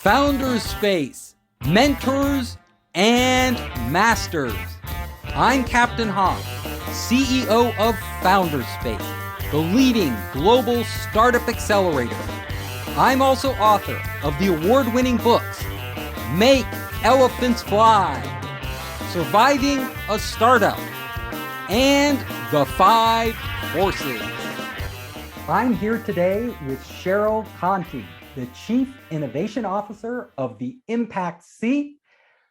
Founders Space, Mentors and Masters. I'm Captain Hawk, CEO of Founders Space, the leading global startup accelerator. I'm also author of the award-winning books, Make Elephants Fly, Surviving a Startup, and The 5 Forces. I'm here today with Cheryl Contee, the Chief Innovation Officer of the Impact Seat.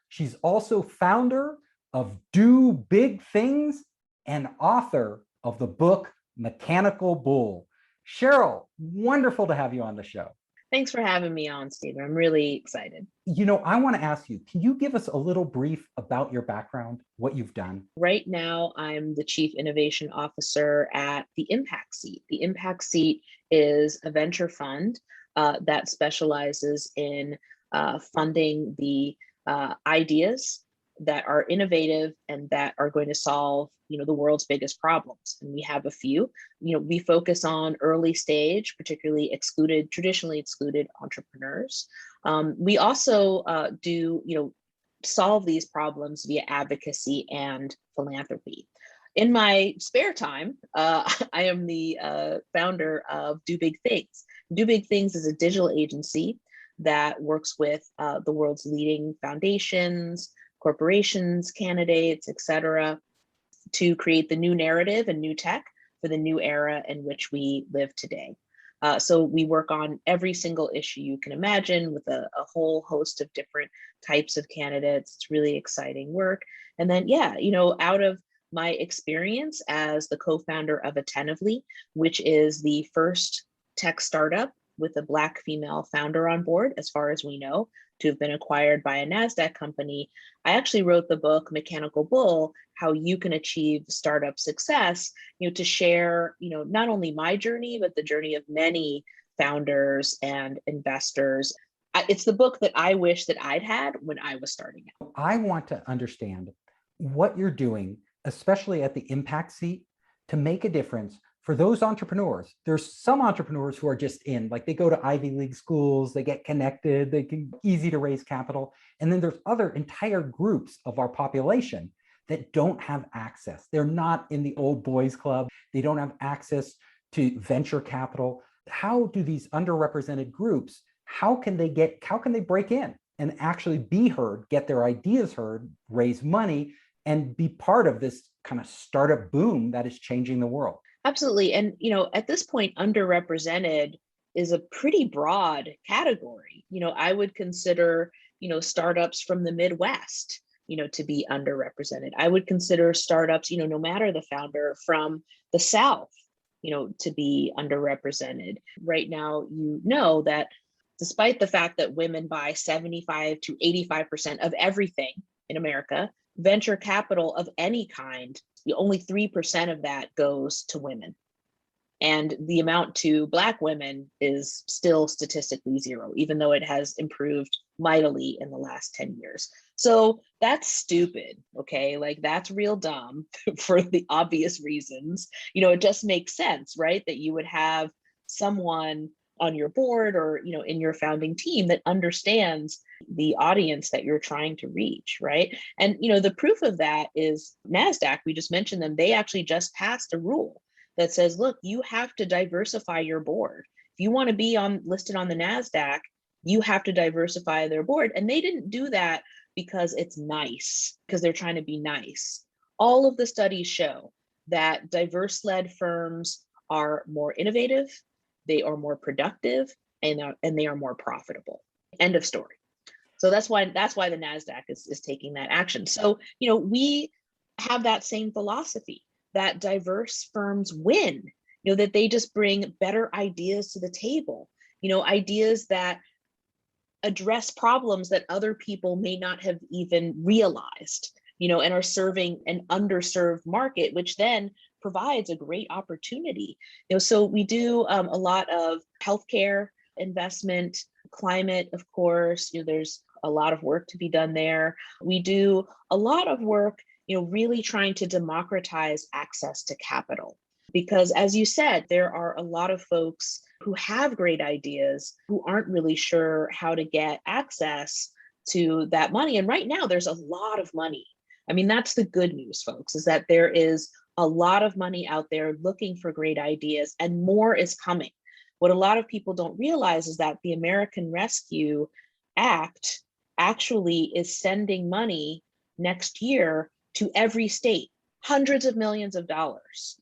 She's also founder of Do Big Things and author of the book Mechanical Bull. Cheryl, wonderful to have you on the show. Thanks for having me on, Stephen. I'm really excited. I want to ask you, can you give us a little brief about your background, what you've done? Right now, I'm the Chief Innovation Officer at the Impact Seat. The Impact Seat is a venture fund that specializes in funding the ideas that are innovative and that are going to solve, the world's biggest problems. And we have a few. We focus on early stage, particularly traditionally excluded entrepreneurs. We also do, solve these problems via advocacy and philanthropy. In my spare time, I am the founder of Do Big Things. Do Big Things is a digital agency that works with the world's leading foundations, corporations, candidates, et cetera, to create the new narrative and new tech for the new era in which we live today. So we work on every single issue you can imagine with a whole host of different types of candidates. It's really exciting work. And then, out of my experience as the co-founder of Attentively, which is the first tech startup with a Black female founder on board, as far as we know, to have been acquired by a NASDAQ company, I actually wrote the book Mechanical Bull, How You Can Achieve Startup Success, to share, not only my journey, but the journey of many founders and investors. It's the book that I wish that I'd had when I was starting out. I want to understand what you're doing, especially at the Impact Seat, to make a difference for those entrepreneurs. There's some entrepreneurs who are just they go to Ivy League schools, they get connected, they can easy to raise capital. And then there's other entire groups of our population that don't have access. They're not in the old boys club. They don't have access to venture capital. How do these underrepresented groups, how can they break in and actually be heard, get their ideas heard, raise money, and be part of this kind of startup boom that is changing the world? Absolutely. And, at this point, underrepresented is a pretty broad category. I would consider, startups from the Midwest, to be underrepresented. I would consider startups, no matter the founder, from the South, to be underrepresented. Right now, that despite the fact that women buy 75 to 85% of everything in America, venture capital of any kind, only 3% of that goes to women. And the amount to Black women is still statistically zero, even though it has improved mightily in the last 10 years. So that's stupid, okay? That's real dumb for the obvious reasons. It just makes sense, right? That you would have someone on your board or, in your founding team that understands the audience that you're trying to reach, right? And, the proof of that is NASDAQ, we just mentioned them, they actually just passed a rule that says, look, you have to diversify your board. If you want to be listed on the NASDAQ, you have to diversify their board. And they didn't do that because it's nice, because they're trying to be nice. All of the studies show that diverse-led firms are more innovative, they are more productive, and they are more profitable. End of story. So that's why the NASDAQ is taking that action. So, we have that same philosophy that diverse firms win, that they just bring better ideas to the table, ideas that address problems that other people may not have even realized, and are serving an underserved market, which then provides a great opportunity. So we do a lot of healthcare investment, climate, of course, there's a lot of work to be done there. We do a lot of work, really trying to democratize access to capital. Because as you said, there are a lot of folks who have great ideas who aren't really sure how to get access to that money. And right now, there's a lot of money. I mean, that's the good news, folks, is that there is a lot of money out there looking for great ideas, and more is coming. What a lot of people don't realize is that the American Rescue Act actually is sending money next year to every state, hundreds of millions of dollars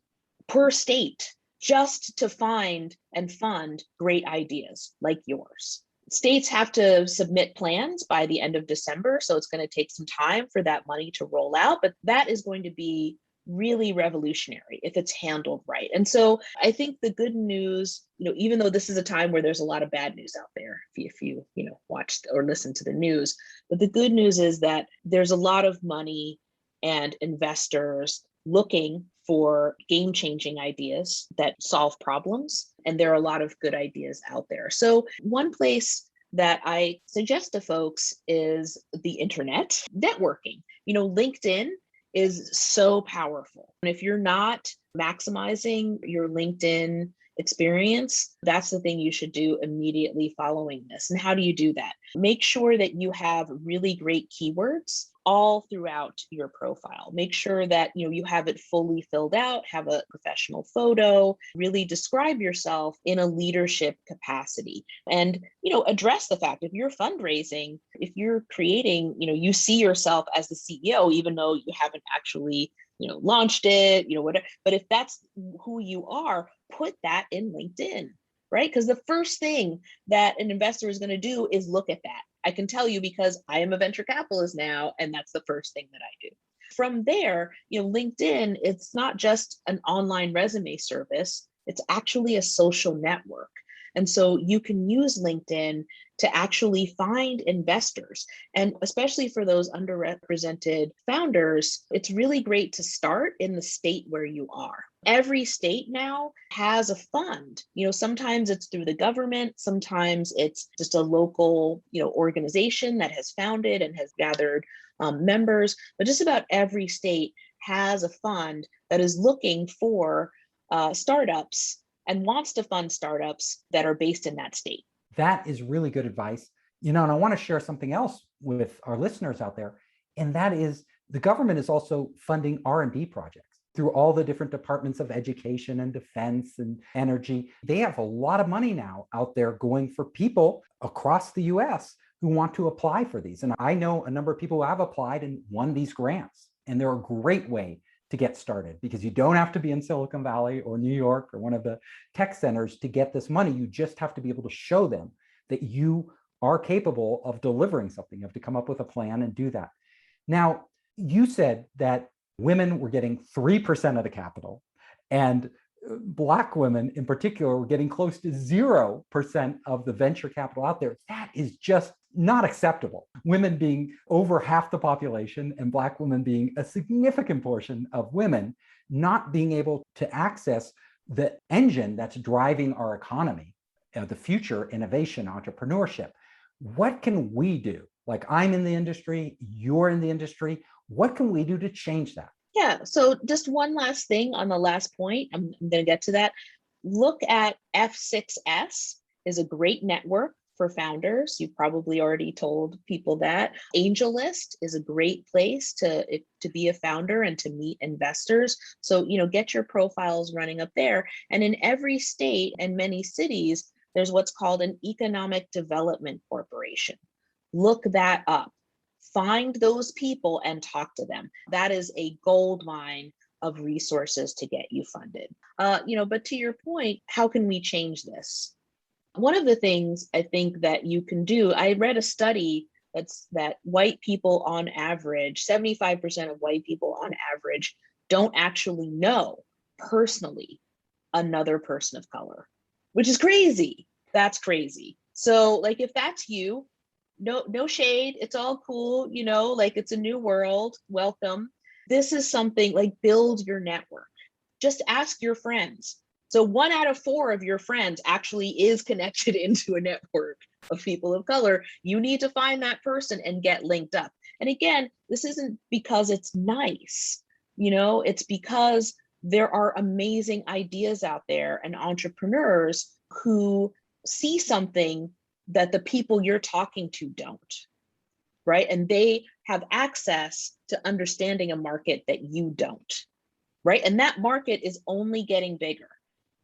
per state, just to find and fund great ideas like yours. States have to submit plans by the end of December, so it's going to take some time for that money to roll out, but that is going to be really revolutionary if it's handled right. And so I think the good news, even though this is a time where there's a lot of bad news out there, if you watch or listen to the news, but the good news is that there's a lot of money and investors looking for game-changing ideas that solve problems. And there are a lot of good ideas out there. So one place that I suggest to folks is the internet, networking. LinkedIn is so powerful. And if you're not maximizing your LinkedIn experience, that's the thing you should do immediately following this. And how do you do that? Make sure that you have really great keywords all throughout your profile. Make sure that you have it fully filled out, have a professional photo, really describe yourself in a leadership capacity, and address the fact if you're fundraising, if you're creating, you see yourself as the CEO, even though you haven't actually launched it, whatever. But if that's who you are, put that in LinkedIn, right? Because the first thing that an investor is going to do is look at that. I can tell you because I am a venture capitalist now, and that's the first thing that I do. From there, LinkedIn, it's not just an online resume service, it's actually a social network. And so you can use LinkedIn to actually find investors. And especially for those underrepresented founders, it's really great to start in the state where you are. Every state now has a fund. Sometimes it's through the government, sometimes it's just a local, organization that has founded and has gathered members, but just about every state has a fund that is looking for startups and wants to fund startups that are based in that state. That is really good advice. And I want to share something else with our listeners out there. And that is the government is also funding R&D projects through all the different departments of education and defense and energy. They have a lot of money now out there going for people across the US who want to apply for these. And I know a number of people who have applied and won these grants. And they're a great way to get started because you don't have to be in Silicon Valley or New York or one of the tech centers to get this money. You just have to be able to show them that you are capable of delivering something. You have to come up with a plan and do that. Now, you said that women were getting 3% of the capital, and Black women in particular were getting close to 0% of the venture capital out there. That is just not acceptable. Women being over half the population and Black women being a significant portion of women not being able to access the engine that's driving our economy, the future, innovation, entrepreneurship. What can we do? Like, I'm in the industry, you're in the industry. What can we do to change that? Yeah, so just one last thing on the last point, I'm going to get to that. Look at F6S is a great network for founders. You've probably already told people that. AngelList is a great place to be a founder and to meet investors. So, get your profiles running up there. And in every state and many cities, there's what's called an economic development corporation. Look that up. Find those people and talk to them. That is a gold mine of resources to get you funded. But to your point, how can we change this? One of the things I think that you can do, I read a study that white people on average, 75% of white people on average don't actually know personally another person of color, which is crazy. That's crazy. So like, if that's you, no shade, it's all cool, it's a new world, welcome. This is something like, build your network. Just ask your friends. So 1 out of 4 of your friends actually is connected into a network of people of color. You need to find that person and get linked up. And again, this isn't because it's nice, it's because there are amazing ideas out there and entrepreneurs who see something that the people you're talking to don't, right? And they have access to understanding a market that you don't, right? And that market is only getting bigger.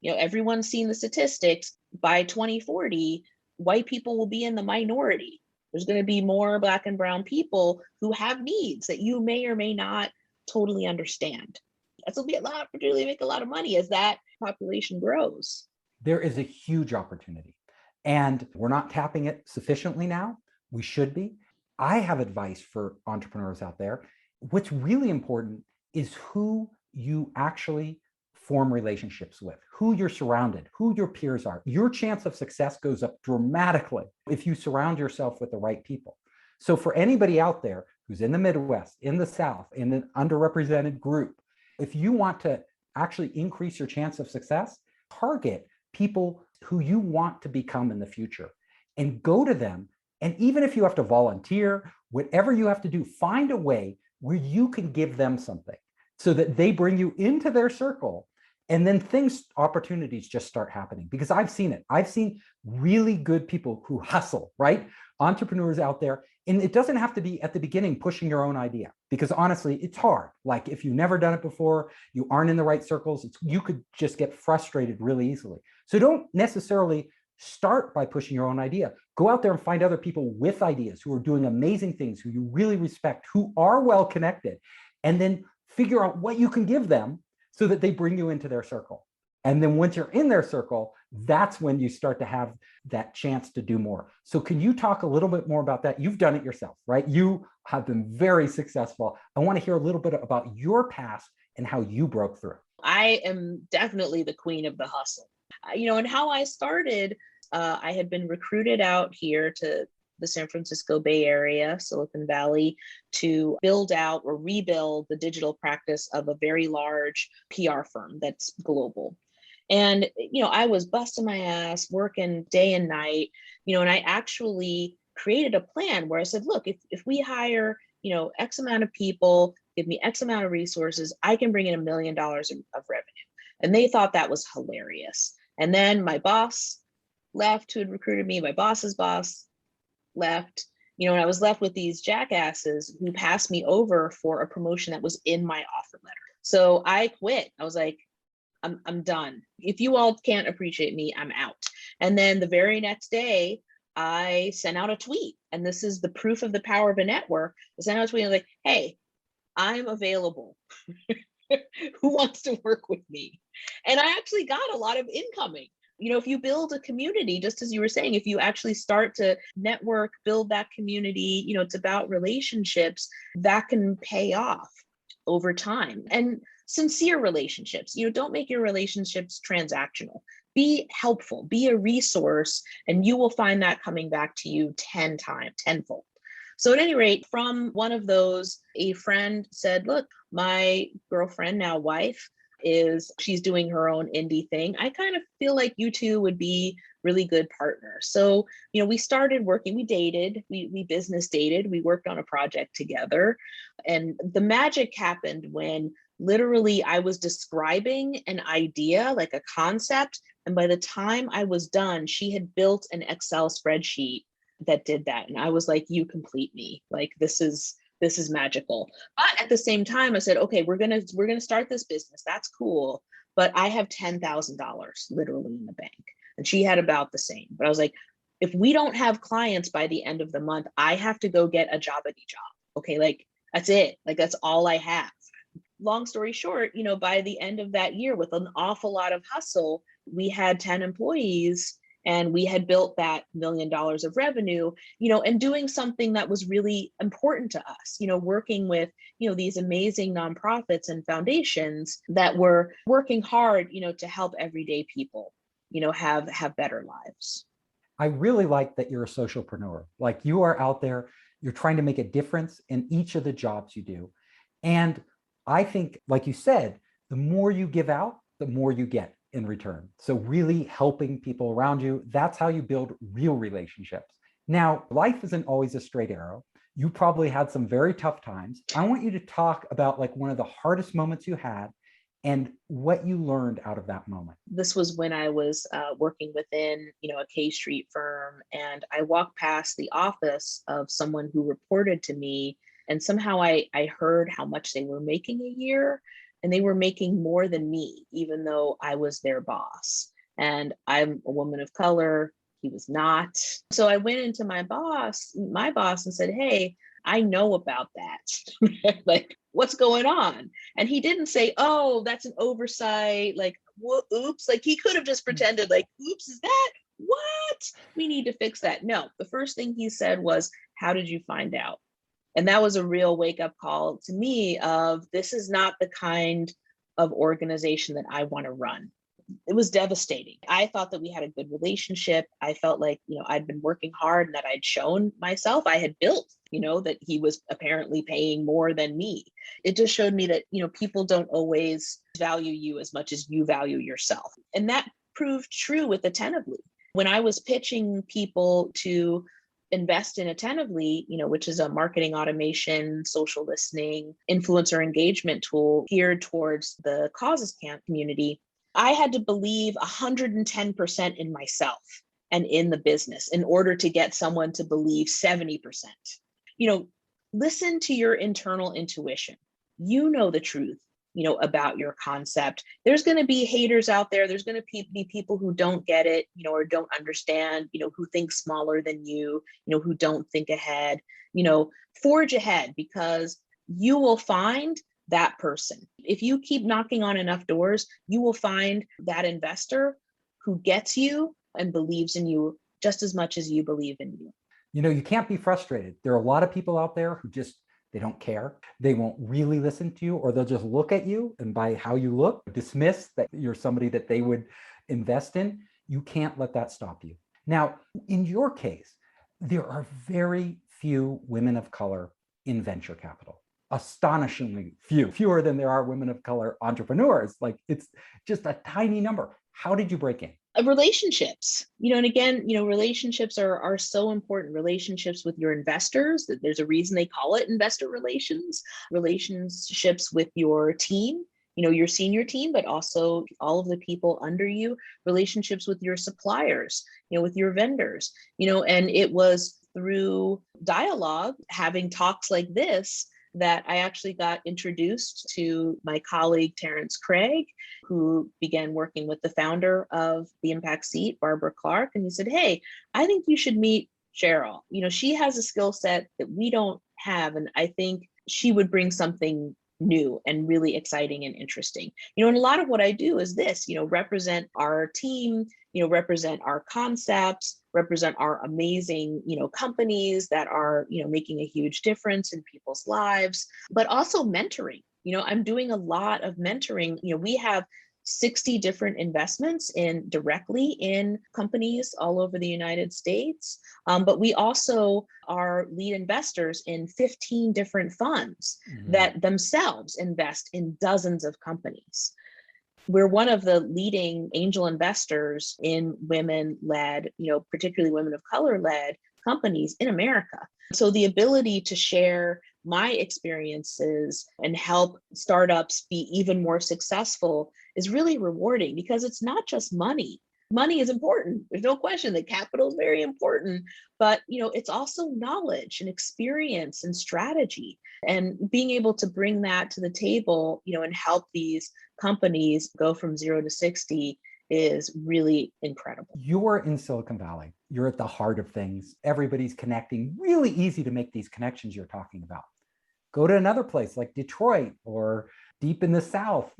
Everyone's seen the statistics. By 2040, white people will be in the minority. There's going to be more Black and brown people who have needs that you may or may not totally understand. That's going to be a lot, particularly make a lot of money as that population grows. There is a huge opportunity, and we're not tapping it sufficiently now. We should be. I have advice for entrepreneurs out there. What's really important is who you actually form relationships with, who you're surrounded, who your peers are. Your chance of success goes up dramatically if you surround yourself with the right people. So for anybody out there who's in the Midwest, in the South, in an underrepresented group, if you want to actually increase your chance of success, target people who you want to become in the future and go to them. And even if you have to volunteer, whatever you have to do, find a way where you can give them something so that they bring you into their circle. And then opportunities just start happening, because I've seen it. I've seen really good people who hustle, right? Entrepreneurs out there. And it doesn't have to be at the beginning pushing your own idea, because honestly, it's hard. Like if you've never done it before, you aren't in the right circles, you could just get frustrated really easily. So don't necessarily start by pushing your own idea. Go out there and find other people with ideas who are doing amazing things, who you really respect, who are well connected, and then figure out what you can give them so that they bring you into their circle. And then once you're in their circle, that's when you start to have that chance to do more. So can you talk a little bit more about that? You've done it yourself, right? You have been very successful. I want to hear a little bit about your past and how you broke through. I am definitely the queen of the hustle. And how I started, I had been recruited out here to the San Francisco Bay Area, Silicon Valley, to build out or rebuild the digital practice of a very large PR firm that's global. And, I was busting my ass, working day and night, and I actually created a plan where I said, look, if we hire, X amount of people, give me X amount of resources, I can bring in $1 million of revenue. And they thought that was hilarious. And then my boss left, who had recruited me, my boss's boss left, and I was left with these jackasses who passed me over for a promotion that was in my offer letter. So I quit. I was like, I'm done. If you all can't appreciate me, I'm out. And then the very next day, I sent out a tweet, and this is the proof of the power of a network. I sent out a tweet, I was like, hey, I'm available. Who wants to work with me? And I actually got a lot of incoming. If you build a community, just as you were saying, if you actually start to network, build that community, it's about relationships that can pay off over time. And sincere relationships, don't make your relationships transactional. Be helpful, be a resource, and you will find that coming back to you tenfold. So at any rate, from one of those, a friend said, look, my girlfriend, now wife, she's doing her own indie thing. I kind of feel like you two would be really good partners. So, we started working, we dated, we business dated, we worked on a project together. And the magic happened when literally I was describing an idea, like a concept. And by the time I was done, she had built an Excel spreadsheet that did that. And I was like, you complete me. Like, this is magical. But at the same time, I said, okay, we're gonna start this business. That's cool. But I have $10,000 literally in the bank. And she had about the same. But I was like, if we don't have clients by the end of the month, I have to go get a jobbity job. Okay, like that's it. Like that's all I have. Long story short, by the end of that year, with an awful lot of hustle, we had 10 employees. And we had built that $1 million of revenue, and doing something that was really important to us, working with, these amazing nonprofits and foundations that were working hard, to help everyday people, have better lives. I really like that you're a socialpreneur. Like you are out there, you're trying to make a difference in each of the jobs you do. And I think, like you said, the more you give out, the more you get in return. So really helping people around you, that's how you build real relationships. Now, life isn't always a straight arrow. You probably had some very tough times. I want you to talk about like one of the hardest moments you had and what you learned out of that moment. This was when I was working within, a K Street firm, and I walked past the office of someone who reported to me, and somehow I heard how much they were making a year, and they were making more than me, even though I was their boss. And I'm a woman of color. He was not. So I went into my boss, and said, "Hey, I know about that." Like, what's going on? And he didn't say, "Oh, that's an oversight." Like, oops. Like, he could have just pretended like, "Oops, is that what? We need to fix that." No, the first thing he said was, "How did you find out?" And that was a real wake up call to me of, this is not the kind of organization that I want to run. It was devastating. I thought that we had a good relationship. I felt like, I'd been working hard and that I'd shown myself. I had built, that he was apparently paying more than me. It just showed me that, people don't always value you as much as you value yourself. And that proved true with Attentively. When I was pitching people to invest in Attentively, which is a marketing automation, social listening, influencer engagement tool geared towards the causes camp community, I had to believe 110% in myself and in the business in order to get someone to believe 70%. Listen to your internal intuition. You know the truth, about your concept. There's going to be haters out there. There's going to be people who don't get it, or don't understand, who think smaller than you, who don't think ahead. Forge ahead, because you will find that person. If you keep knocking on enough doors, you will find that investor who gets you and believes in you just as much as you believe in you. You can't be frustrated. There are a lot of people out there who they don't care. They won't really listen to you, or they'll just look at you and by how you look, dismiss that you're somebody that they would invest in. You can't let that stop you. Now, in your case, there are very few women of color in venture capital. Astonishingly fewer than there are women of color entrepreneurs. Like, it's just a tiny number. How did you break in? Relationships, and again, relationships are so important. Relationships with your investors, that there's a reason they call it investor relations. Relationships with your team, your senior team, but also all of the people under you. Relationships with your suppliers, with your vendors, and it was through dialogue, having talks like this, that I actually got introduced to my colleague, Terrence Craig, who began working with the founder of the Impact Seat, Barbara Clark. And he said, "Hey, I think you should meet Cheryl. She has a skill set that we don't have. And I think she would bring something new and really exciting and interesting." And a lot of what I do is this, represent our team, represent our concepts, represent our amazing, companies that are, making a huge difference in people's lives, but also mentoring. I'm doing a lot of mentoring. We have 60 different investments directly in companies all over the United States. But we also are lead investors in 15 different funds that themselves invest in dozens of companies. We're one of the leading angel investors in women-led, particularly women of color-led companies in America. So the ability to share my experiences and help startups be even more successful is really rewarding, because it's not just money. Money is important. There's no question that capital is very important, but it's also knowledge and experience and strategy, and being able to bring that to the table, and help these companies go from 0 to 60 is really incredible. You're in Silicon Valley. You're at the heart of things. Everybody's connecting. Really easy to make these connections you're talking about. Go to another place like Detroit or deep in the South,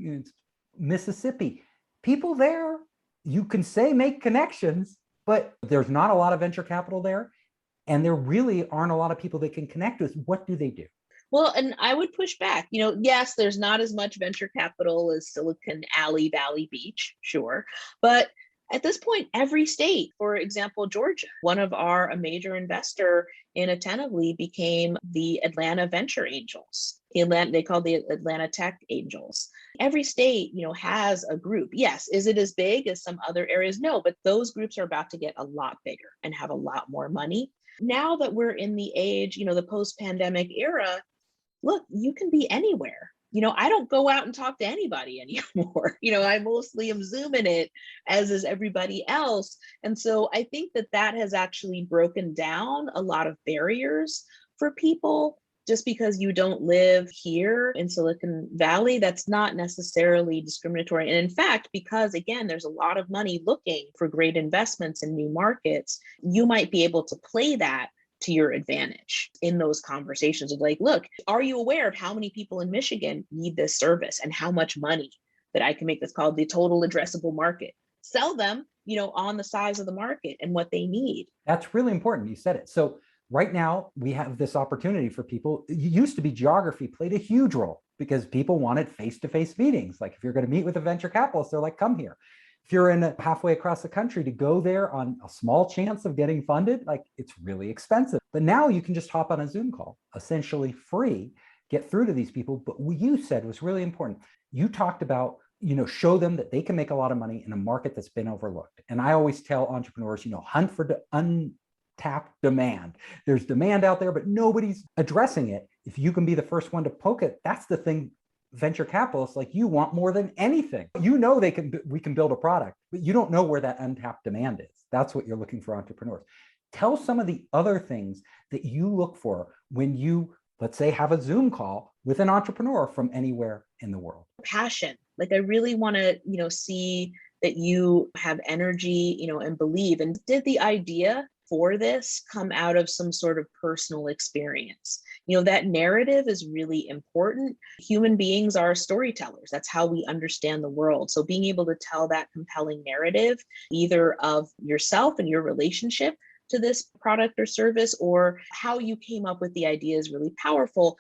Mississippi. People there, you can say make connections, but there's not a lot of venture capital there. And there really aren't a lot of people they can connect with. What do they do? Well, and I would push back. Yes, there's not as much venture capital as Silicon Alley, Valley Beach, sure. But at this point, every state, for example, Georgia, one of a major investor in Attentively became the Atlanta Venture Angels. They called the Atlanta Tech Angels. Every state, has a group. Yes, is it as big as some other areas? No, but those groups are about to get a lot bigger and have a lot more money. Now that we're in the age, the post-pandemic era, look, you can be anywhere. I don't go out and talk to anybody anymore. I mostly am Zooming it, as is everybody else. And so I think that that has actually broken down a lot of barriers for people. Just because you don't live here in Silicon Valley, that's not necessarily discriminatory. And in fact, because again, there's a lot of money looking for great investments in new markets, you might be able to play that to your advantage in those conversations of like, look, are you aware of how many people in Michigan need this service and how much money that I can make? That's called the total addressable market. Sell them, on the size of the market and what they need. That's really important. You said it. So right now we have this opportunity for people. It used to be geography played a huge role because people wanted face-to-face meetings. Like if you're going to meet with a venture capitalist, they're like, come here. If you're in halfway across the country to go there on a small chance of getting funded, like it's really expensive. But now you can just hop on a Zoom call, essentially free, get through to these people. But what you said was really important. You talked about, show them that they can make a lot of money in a market that's been overlooked. And I always tell entrepreneurs, hunt for the untapped demand. There's demand out there, but nobody's addressing it. If you can be the first one to poke it, that's the thing venture capitalists like you want more than anything. We can build a product, but you don't know where that untapped demand is. That's what you're looking for entrepreneurs. Tell some of the other things that you look for when you, let's say, have a Zoom call with an entrepreneur from anywhere in the world. Passion. Like I really want to, see that you have energy, and believe. And did the idea for this come out of some sort of personal experience? That narrative is really important. Human beings are storytellers. That's how we understand the world. So being able to tell that compelling narrative, either of yourself and your relationship to this product or service, or how you came up with the idea, is really powerful,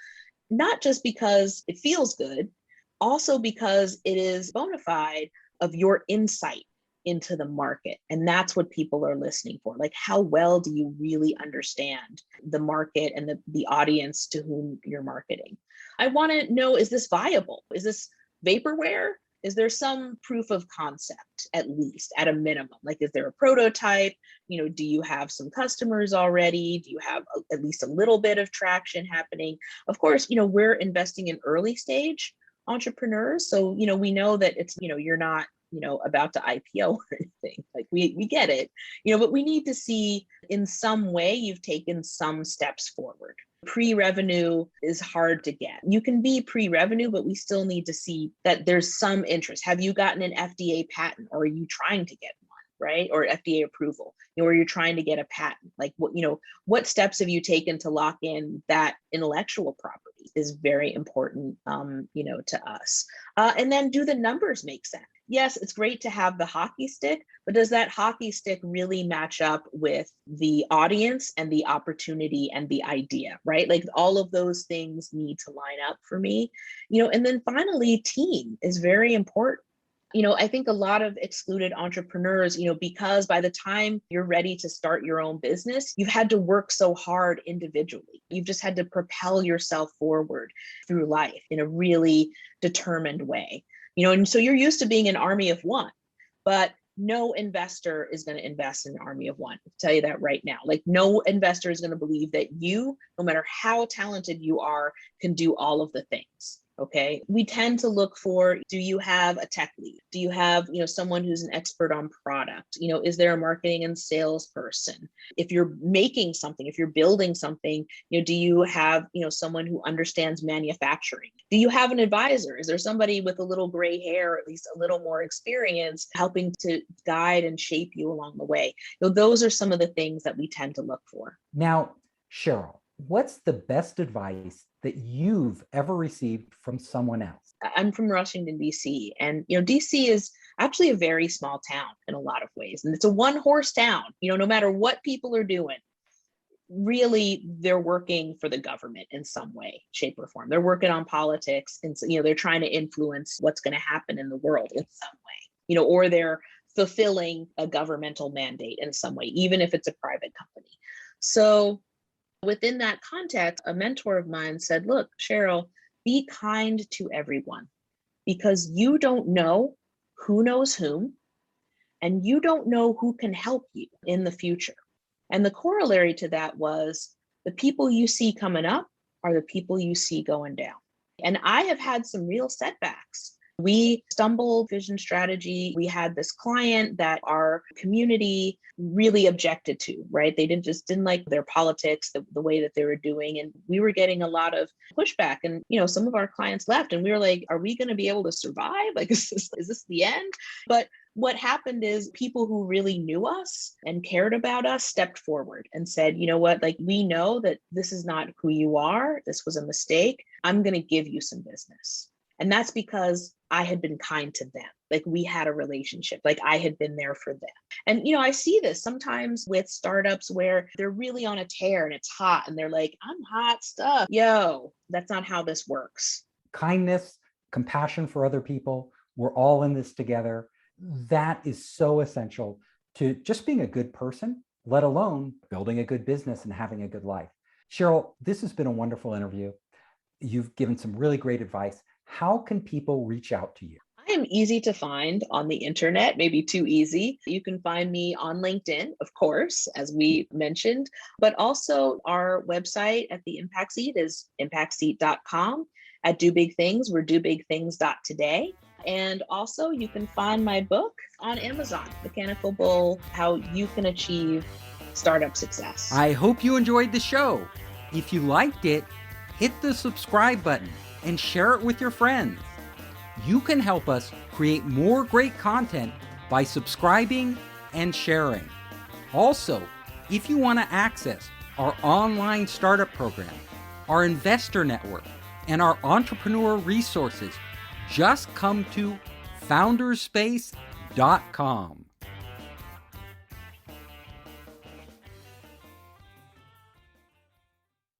not just because it feels good, also because it is bona fide of your insight into the market. And that's what people are listening for. Like, how well do you really understand the market and the audience to whom you're marketing? I want to know, is this viable? Is this vaporware? Is there some proof of concept, at least at a minimum? Like, is there a prototype? Do you have some customers already? Do you have at least a little bit of traction happening? Of course, we're investing in early stage entrepreneurs. So, we know that it's, you're not, about to IPO or anything. Like we get it, but we need to see in some way you've taken some steps forward. Pre-revenue is hard to get. You can be pre-revenue, but we still need to see that there's some interest. Have you gotten an FDA patent, or are you trying to get one, right? Or FDA approval, or you're trying to get a patent? Like what steps have you taken to lock in that intellectual property is very important, to us. And then, do the numbers make sense? Yes, it's great to have the hockey stick, but does that hockey stick really match up with the audience and the opportunity and the idea, right? Like all of those things need to line up for me, and then finally, team is very important. I think a lot of excluded entrepreneurs, because by the time you're ready to start your own business, you've had to work so hard individually. You've just had to propel yourself forward through life in a really determined way. And so you're used to being an army of one, but no investor is going to invest in an army of one. I'll tell you that right now. Like no investor is going to believe that you, no matter how talented you are, can do all of the things. Okay. We tend to look for, do you have a tech lead? Do you have, someone who's an expert on product? Is there a marketing and sales person? If you're making something, if you're building something, do you have, someone who understands manufacturing? Do you have an advisor? Is there somebody with a little gray hair, or at least a little more experience, helping to guide and shape you along the way? Those are some of the things that we tend to look for. Now, Cheryl, what's the best advice that you've ever received from someone else? I'm from Washington, D.C. And, D.C. is actually a very small town in a lot of ways. And it's a one-horse town. No matter what people are doing, really, they're working for the government in some way, shape, or form. They're working on politics. And, so, they're trying to influence what's going to happen in the world in some way, or they're fulfilling a governmental mandate in some way, even if it's a private company. So within that context, a mentor of mine said, look, Cheryl, be kind to everyone, because you don't know who knows whom, and you don't know who can help you in the future. And the corollary to that was the people you see coming up are the people you see going down. And I have had some real setbacks. We stumbled vision strategy. We had this client that our community really objected to, right? They didn't like their politics, the way that they were doing. And we were getting a lot of pushback. And, some of our clients left and we were like, are we going to be able to survive? Like, is this the end? But what happened is people who really knew us and cared about us stepped forward and said, you know what, like, we know that this is not who you are. This was a mistake. I'm going to give you some business. And that's because I had been kind to them. Like, we had a relationship, like I had been there for them. And, I see this sometimes with startups where they're really on a tear and it's hot and they're like, I'm hot stuff. Yo, that's not how this works. Kindness, compassion for other people, we're all in this together. That is so essential to just being a good person, let alone building a good business and having a good life. Cheryl, this has been a wonderful interview. You've given some really great advice. How can people reach out to you? I am easy to find on the internet, maybe too easy. You can find me on LinkedIn, of course, as we mentioned, but also our website at the Impact Seat is impactseat.com. At Do Big Things, we're dobigthings.today. And also you can find my book on Amazon, Mechanical Bull, How You Can Achieve Startup Success. I hope you enjoyed the show. If you liked it, hit the subscribe button and share it with your friends. You can help us create more great content by subscribing and sharing. Also, if you want to access our online startup program, our investor network, and our entrepreneur resources, just come to founderspace.com.